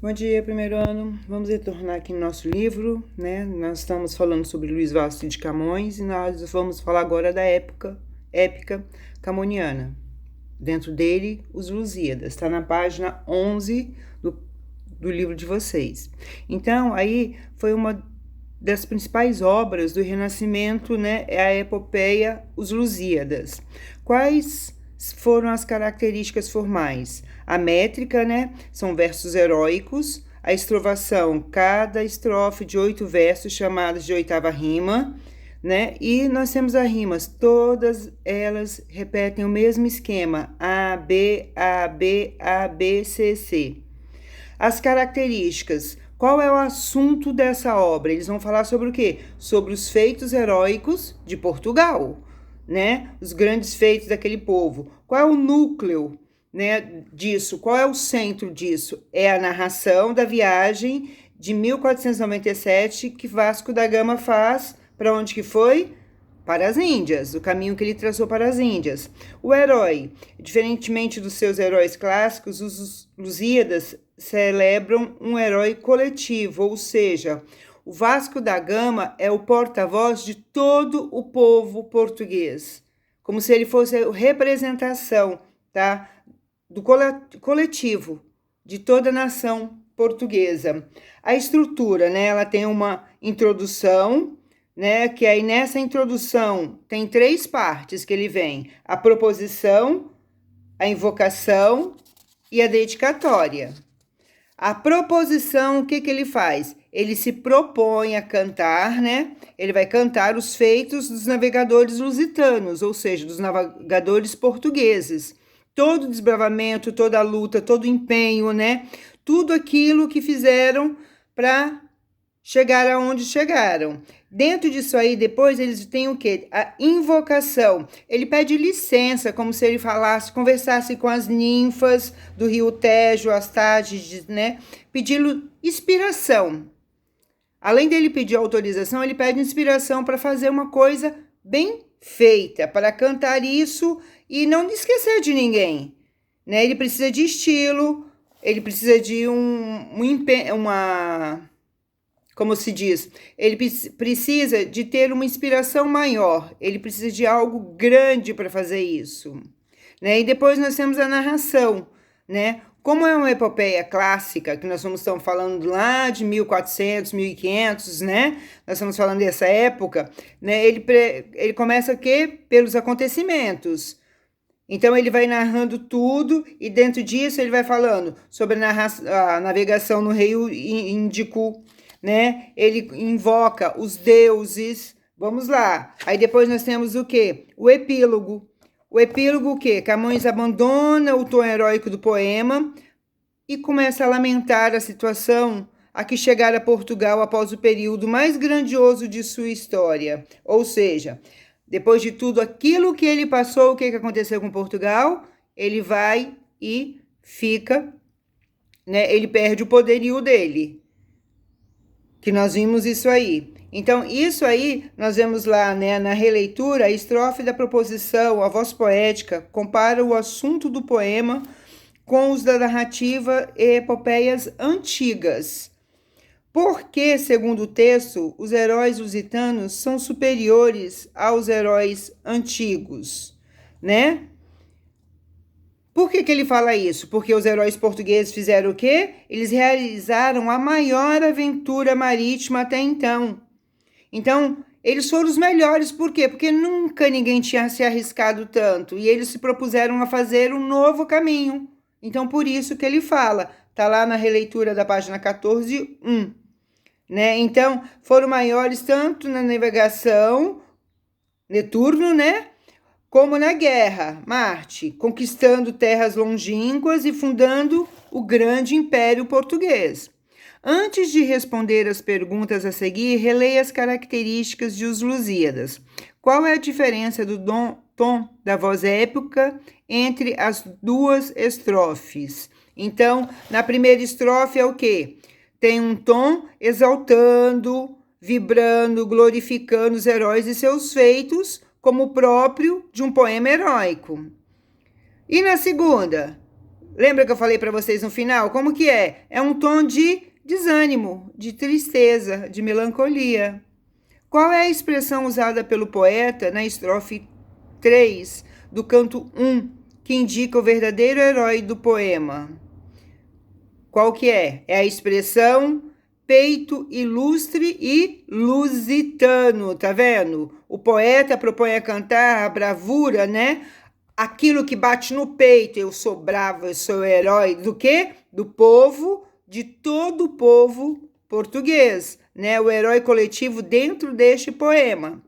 Bom dia, primeiro ano. Vamos retornar aqui no nosso livro, né? Nós estamos falando sobre Luís Vaz de Camões e nós vamos falar agora da épica camoniana. Dentro dele, os Lusíadas. Está na página 11 do livro de vocês. Então, aí foi uma das principais obras do Renascimento, né? É a epopeia Os Lusíadas. Quais foram as características formais? A métrica, né? São versos heróicos. A estrovação, cada estrofe de 8 versos, chamadas de oitava rima, né? E nós temos as rimas, todas elas repetem o mesmo esquema: A, B, A, B, A, B, C, C. As características. Qual é o assunto dessa obra? Eles vão falar sobre o quê? Sobre os feitos heróicos de Portugal, né? Os grandes feitos daquele povo. Qual é o núcleo, né, disso? Qual é o centro disso? É a narração da viagem de 1497 que Vasco da Gama faz. Para onde que foi? Para as Índias, o caminho que ele traçou para as Índias. O herói, diferentemente dos seus heróis clássicos, os Lusíadas celebram um herói coletivo, ou seja, o Vasco da Gama é o porta-voz de todo o povo português, como se ele fosse a representação, tá, do coletivo de toda a nação portuguesa. A estrutura, né, ela tem uma introdução, né, que aí nessa introdução tem 3 partes que ele vem: a proposição, a invocação e a dedicatória. A proposição, o que ele faz? Ele se propõe a cantar, né? Ele vai cantar os feitos dos navegadores lusitanos, ou seja, dos navegadores portugueses. Todo o desbravamento, toda a luta, todo o empenho, né? Tudo aquilo que fizeram para chegar aonde chegaram. Dentro disso aí, depois eles têm o quê? A invocação. Ele pede licença, como se ele falasse, conversasse com as ninfas do rio Tejo, as Tágides, né? Pedindo inspiração. Além dele pedir autorização, ele pede inspiração para fazer uma coisa bem feita, para cantar isso e não esquecer de ninguém, né? Ele precisa de estilo, ele precisa de como se diz, ele precisa de ter uma inspiração maior, ele precisa de algo grande para fazer isso, né? E depois nós temos a narração, né? Como é uma epopeia clássica, que nós estamos falando lá de 1400, 1500, né? Nós estamos falando dessa época, né? Ele começa aqui pelos acontecimentos. Então, ele vai narrando tudo e dentro disso ele vai falando sobre a navegação no Rio Índico, né? Ele invoca os deuses. Vamos lá. Aí depois nós temos o quê? O epílogo. O epílogo o quê? Camões abandona o tom heróico do poema e começa a lamentar a situação a que chegara Portugal após o período mais grandioso de sua história. Ou seja, depois de tudo aquilo que ele passou, o que aconteceu com Portugal? Ele vai e fica, né? Ele perde o poderio dele. Que nós vimos isso aí. Então, isso aí, nós vemos lá, né, na releitura, a estrofe da proposição, a voz poética, compara o assunto do poema com os da narrativa e epopeias antigas. Porque, segundo o texto, os heróis lusitanos são superiores aos heróis antigos, né? Por que ele fala isso? Porque os heróis portugueses fizeram o quê? Eles realizaram a maior aventura marítima até então. Então, eles foram os melhores. Por quê? Porque nunca ninguém tinha se arriscado tanto. E eles se propuseram a fazer um novo caminho. Então, por isso que ele fala. Está lá na releitura da página 14, 1. Né? Então, foram maiores tanto na navegação, Netuno, né? Como na guerra, Marte, conquistando terras longínquas e fundando o grande império português. Antes de responder as perguntas a seguir, releia as características de Os Lusíadas. Qual é a diferença do tom da voz épica entre as 2 estrofes? Então, na primeira estrofe é o quê? Tem um tom exaltando, vibrando, glorificando os heróis e seus feitos, como próprio de um poema heróico. E na segunda, Lembra que eu falei para vocês no final? Como que é? É um tom de desânimo, de tristeza, de melancolia. Qual é a expressão usada pelo poeta na estrofe 3 do canto 1, que indica o verdadeiro herói do poema? Qual que é? É a expressão peito ilustre e lusitano, tá vendo? O poeta propõe a cantar a bravura, né? Aquilo que bate no peito, eu sou bravo, eu sou herói do quê? Do povo, de todo o povo português, né? O herói coletivo dentro deste poema.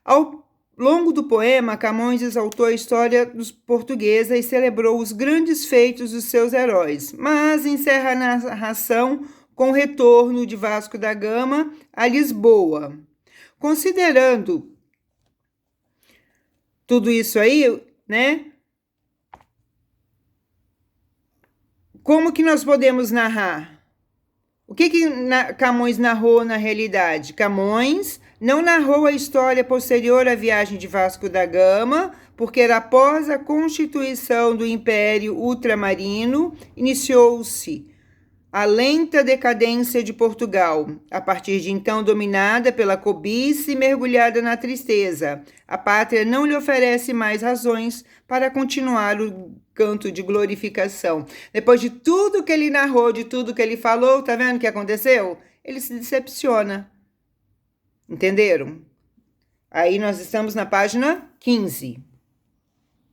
Ao longo do poema, Camões exaltou a história dos portuguesa e celebrou os grandes feitos dos seus heróis, mas encerra a narração com o retorno de Vasco da Gama a Lisboa. Considerando tudo isso aí, né? Como que nós podemos narrar? O que Camões narrou na realidade? Camões não narrou a história posterior à viagem de Vasco da Gama, porque era após a constituição do Império Ultramarino, iniciou-se a lenta decadência de Portugal, a partir de então dominada pela cobiça e mergulhada na tristeza. A pátria não lhe oferece mais razões para continuar o canto de glorificação. Depois de tudo que ele narrou, de tudo que ele falou, tá vendo o que aconteceu? Ele se decepciona. Entenderam? Aí nós estamos na página 15.